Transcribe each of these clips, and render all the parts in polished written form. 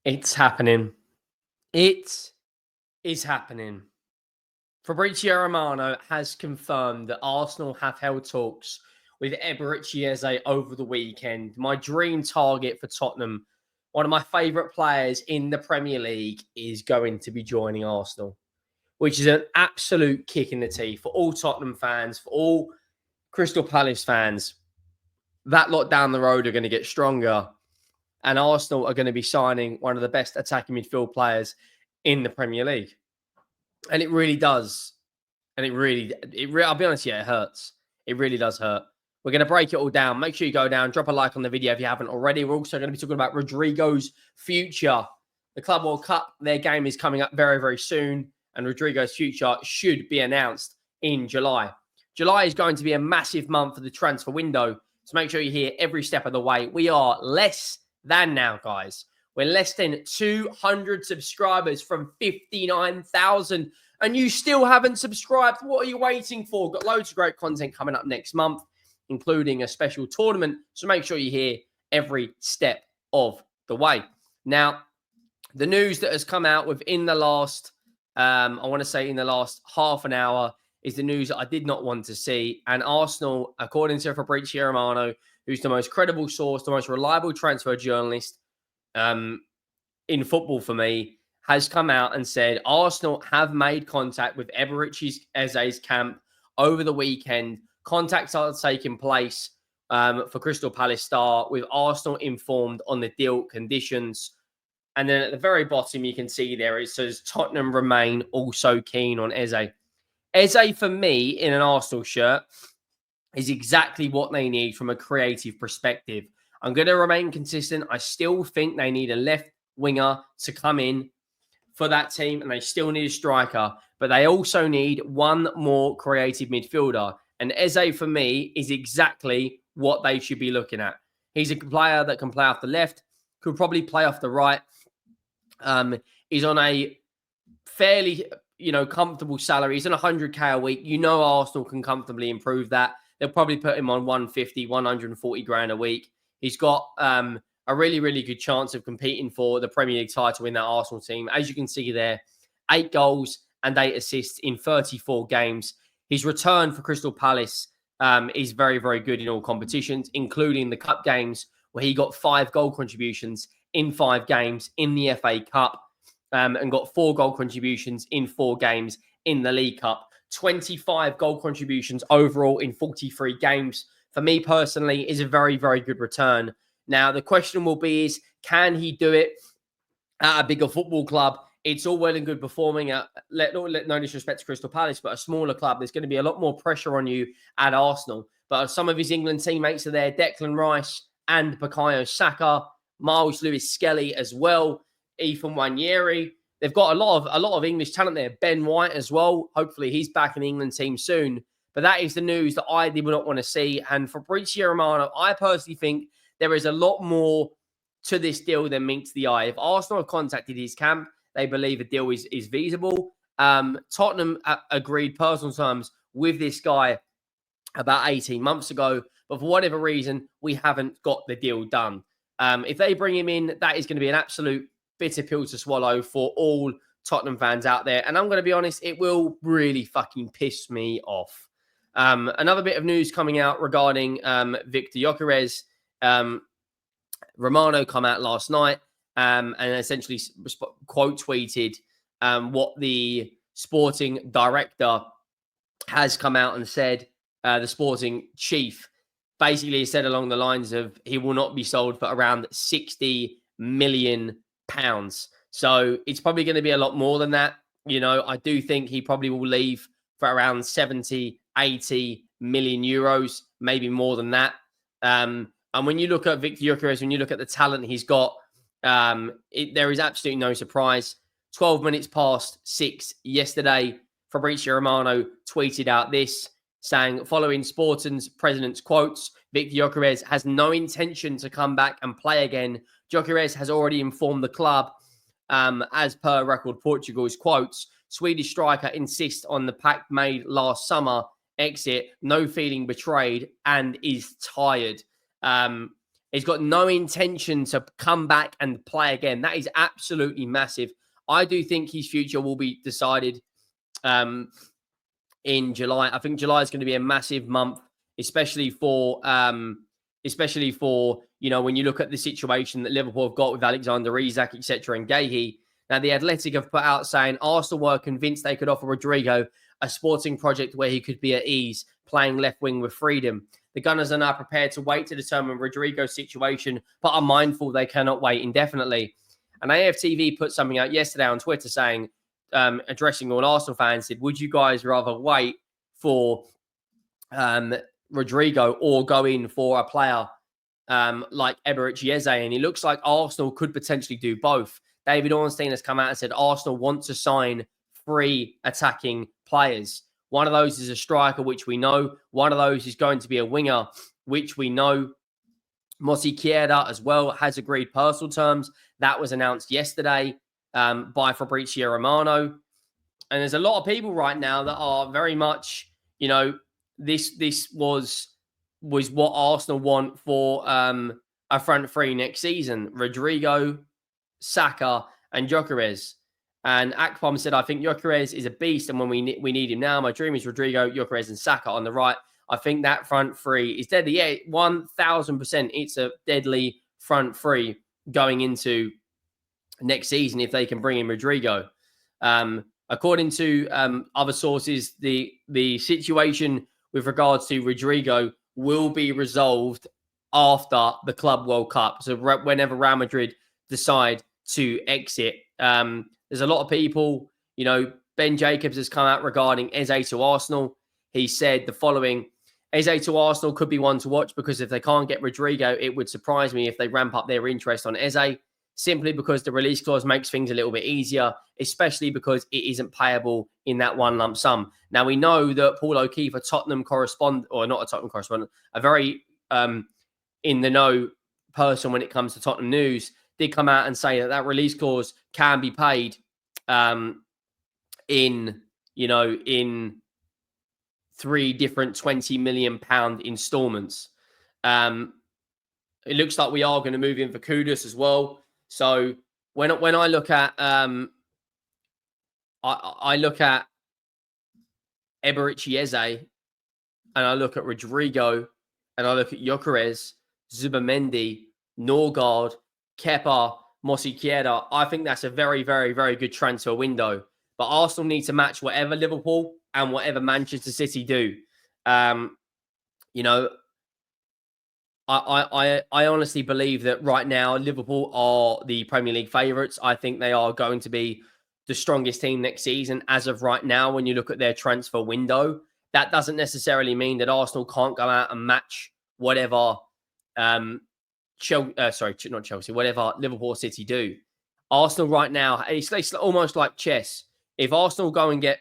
It's happening. It is happening. Fabrizio Romano has confirmed that Arsenal have held talks with Eberechi Eze over the weekend. My dream target for Tottenham, one of my favourite players in the Premier League, is going to be joining Arsenal, which is an absolute kick in the teeth for all Tottenham fans, for all Crystal Palace fans. That lot down the road are going to get stronger, and Arsenal are going to be signing one of the best attacking midfield players in the Premier League. And it really does. And I'll be honest, yeah, it hurts. It really does hurt. We're going to break it all down. Make sure you go down, drop a like on the video if you haven't already. We're also going to be talking about Rodrygo's future. The Club World Cup, their game is coming up very, very soon. And Rodrygo's future should be announced in July. July is going to be a massive month for the transfer window. So make sure you're here every step of the way. We are less than now, guys. We're less than 200 subscribers from 59,000. And you still haven't subscribed. What are you waiting for? Got loads of great content coming up next month, including a special tournament. So make sure you're here every step of the way. Now, the news that has come out within the last, I want to say in the last half an hour, is the news that I did not want to see. And Arsenal, according to Fabrizio Romano, who's the most credible source, the most reliable transfer journalist in football for me, has come out and said Arsenal have made contact with Eberechi Eze's camp over the weekend. Contacts are taking place for Crystal Palace star, with Arsenal informed on the deal conditions. And then at the very bottom, you can see there it says Tottenham remain also keen on Eze. Eze, for me, in an Arsenal shirt, is exactly what they need from a creative perspective. I'm going to remain consistent. I still think they need a left winger to come in for that team, and they still need a striker, but they also need one more creative midfielder. And Eze, for me, is exactly what they should be looking at. He's a player that can play off the left, could probably play off the right. He's on a fairly, comfortable salary. He's on 100K a week. Arsenal can comfortably improve that. They'll probably put him on 150, 140 grand a week. He's got a really, really good chance of competing for the Premier League title in that Arsenal team. As you can see there, 8 goals and 8 assists in 34 games. His return for Crystal Palace is very, very good in all competitions, including the cup games, where he got 5 goal contributions in 5 games in the FA Cup and got 4 goal contributions in 4 games in the League Cup. 25 goal contributions overall in 43 games. For me personally, is a very, very good return. Now, the question will be is, can he do it at a bigger football club? It's all well and good performing at, no disrespect to Crystal Palace, but a smaller club. There's going to be a lot more pressure on you at Arsenal. But some of his England teammates are there, Declan Rice and Bukayo Saka, Miles Lewis-Skelly as well, Ethan Nwaneri. They've got a lot of English talent there. Ben White as well. Hopefully he's back in the England team soon. But that is the news that I did not want to see. And for Fabrizio Romano, I personally think there is a lot more to this deal than meets the eye. If Arsenal have contacted his camp, they believe a deal is feasible. Tottenham agreed personal terms with this guy about 18 months ago. But for whatever reason, we haven't got the deal done. If they bring him in, that is going to be an absolute bitter pill to swallow for all Tottenham fans out there. And I'm going to be honest, it will really fucking piss me off. Another bit of news coming out regarding Viktor Gyökeres. Romano come out last night and essentially quote tweeted what the sporting director has come out and said. The sporting chief basically said along the lines of he will not be sold for around £60 million. So it's probably going to be a lot more than that. I do think he probably will leave for around 70, 80 million euros, maybe more than that. And when you look at Viktor Gyökeres, when you look at the talent he's got, there is absolutely no surprise. 12 minutes past 6 yesterday, Fabrizio Romano tweeted out this, saying, following Sporting's president's quotes, Viktor Gyökeres has no intention to come back and play again. Gyökeres has already informed the club, as per Record Portugal's quotes, Swedish striker insists on the pact made last summer exit, no feeling betrayed, and is tired. He's got no intention to come back and play again. That is absolutely massive. I do think his future will be decided in July. I think July is going to be a massive month, especially for when you look at the situation that Liverpool have got with Alexander Isak, etc., and Guehi. Now, the Athletic have put out saying Arsenal were convinced they could offer Rodrygo a sporting project where he could be at ease, playing left wing with freedom. The Gunners are now prepared to wait to determine Rodrygo's situation, but are mindful they cannot wait indefinitely. And AFTV put something out yesterday on Twitter saying, addressing all Arsenal fans, said, would you guys rather wait for Rodrygo or go in for a player like Eberechi Eze? And it looks like Arsenal could potentially do both. David Ornstein has come out and said Arsenal want to sign 3 attacking players. One of those is a striker, which we know. One of those is going to be a winger, which we know. Mosikiera as well has agreed personal terms. That was announced yesterday by Fabrizio Romano. And there's a lot of people right now that are very much, this was what Arsenal want for a front three next season. Rodrygo, Saka, and Gyökeres. And Akpom said, I think Gyökeres is a beast, and when we need him now, my dream is Rodrygo, Gyökeres, and Saka on the right. I think that front three is deadly. Yeah, 1,000%. It's a deadly front three going into next season if they can bring in Rodrygo. According to other sources, the situation with regards to Rodrygo will be resolved after the Club World Cup. So whenever Real Madrid decide to exit, there's a lot of people, Ben Jacobs has come out regarding Eze to Arsenal. He said the following: Eze to Arsenal could be one to watch because if they can't get Rodrygo, it would surprise me if they ramp up their interest on Eze, simply because the release clause makes things a little bit easier, especially because it isn't payable in that one lump sum. Now, we know that Paul O'Keefe, a Tottenham correspondent, or not a Tottenham correspondent, a very in the know person when it comes to Tottenham news, did come out and say that release clause can be paid in 3 different £20 million installments. It looks like we are going to move in for Kudus as well. So when I look at I look at Eberechi Eze, and I look at Rodrygo, and I look at Gyökeres, Zubamendi, Norgard, Kepa, Mosikiera, I think that's a very, very, very good transfer window. But Arsenal need to match whatever Liverpool and whatever Manchester City do. I honestly believe that right now Liverpool are the Premier League favourites. I think they are going to be the strongest team next season as of right now. When you look at their transfer window, that doesn't necessarily mean that Arsenal can't go out and match whatever whatever Liverpool or City do. Arsenal right now, it's almost like chess. If Arsenal go and get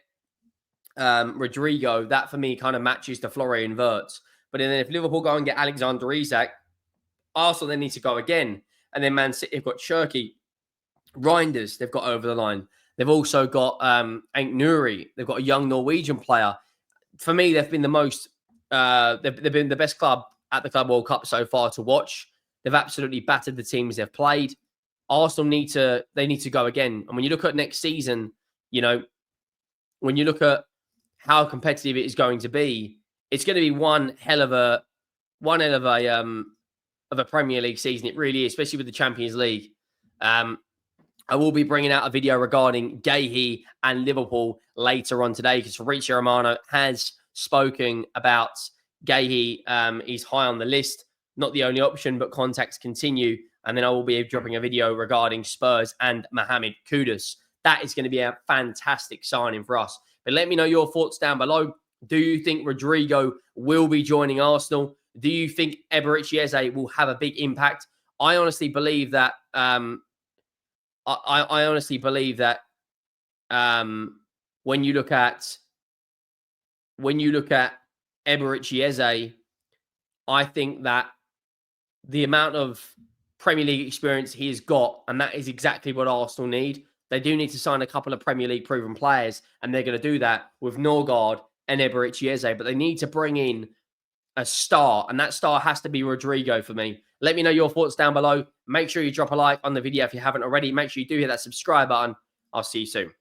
Rodrygo, that for me kind of matches the Florian Wirtz. But then if Liverpool go and get Alexander Isak, Arsenal then need to go again. And then Man City have got Cherki, Reinders, they've got over the line. They've also got Ant Nuri. They've got a young Norwegian player. For me, they've been the most, they've been the best club at the Club World Cup so far to watch. They've absolutely battered the teams they've played. Arsenal need to go again. And when you look at next season, when you look at how competitive it is going to be, it's going to be one hell of a Premier League season. It really is, especially with the Champions League. I will be bringing out a video regarding Guehi and Liverpool later on today because Fabrizio Romano has spoken about Guehi. He's high on the list. Not the only option, but contacts continue. And then I will be dropping a video regarding Spurs and Mohamed Kudus. That is going to be a fantastic signing for us. But let me know your thoughts down below. Do you think Rodrygo will be joining Arsenal? Do you think Eberechi Eze will have a big impact? I honestly believe that. I honestly believe that when you look at Eberechi Eze, I think that the amount of Premier League experience he has got, and that is exactly what Arsenal need. They do need to sign a couple of Premier League proven players, and they're going to do that with Norgard and Eberechi Eze. But they need to bring in a star, and that star has to be Rodrygo for me. Let me know your thoughts down below. Make sure you drop a like on the video if you haven't already. Make sure you do hit that subscribe button. I'll see you soon.